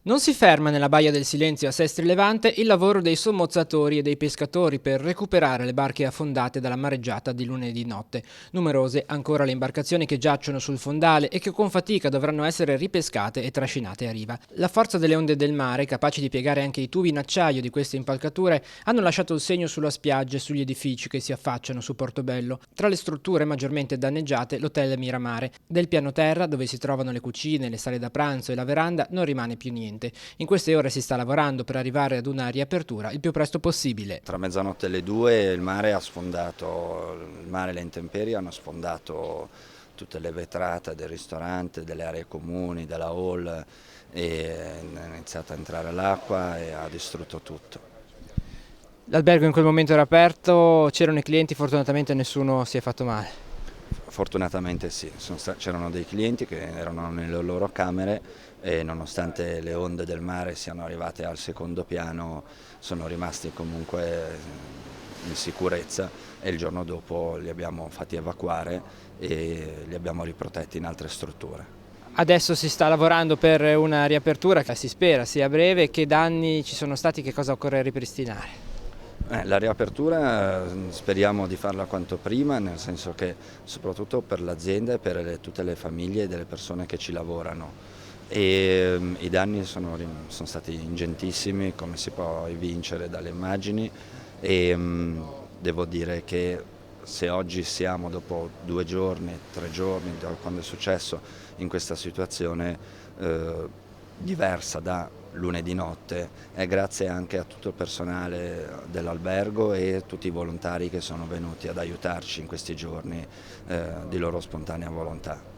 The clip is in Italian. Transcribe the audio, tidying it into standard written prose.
Non si ferma nella Baia del Silenzio a Sestri Levante il lavoro dei sommozzatori e dei pescatori per recuperare le barche affondate dalla mareggiata di lunedì notte. Numerose ancora le imbarcazioni che giacciono sul fondale e che con fatica dovranno essere ripescate e trascinate a riva. La forza delle onde del mare, capaci di piegare anche i tubi in acciaio di queste impalcature, hanno lasciato il segno sulla spiaggia e sugli edifici che si affacciano su Portobello. Tra le strutture maggiormente danneggiate l'hotel Miramare. Del piano terra, dove si trovano le cucine, le sale da pranzo e la veranda, non rimane più niente. In queste ore si sta lavorando per arrivare ad una riapertura il più presto possibile. Tra mezzanotte e le 2 il mare ha sfondato, il mare e le intemperie hanno sfondato tutte le vetrate del ristorante, delle aree comuni, della hall e è iniziata a entrare l'acqua e ha distrutto tutto. L'albergo in quel momento era aperto, c'erano i clienti, fortunatamente nessuno si è fatto male. Fortunatamente sì, c'erano dei clienti che erano nelle loro camere e nonostante le onde del mare siano arrivate al secondo piano sono rimasti comunque in sicurezza e il giorno dopo li abbiamo fatti evacuare e li abbiamo riprotetti in altre strutture. Adesso si sta lavorando per una riapertura che si spera sia breve. Che danni ci sono stati, che cosa occorre ripristinare? La riapertura speriamo di farla quanto prima, nel senso che soprattutto per l'azienda e per tutte le famiglie delle persone che ci lavorano. I danni sono stati ingentissimi, come si può evincere dalle immagini, e devo dire che se oggi siamo dopo 2 giorni, 3 giorni da quando è successo in questa situazione diversa da lunedì notte, è grazie anche a tutto il personale dell'albergo e tutti i volontari che sono venuti ad aiutarci in questi giorni di loro spontanea volontà.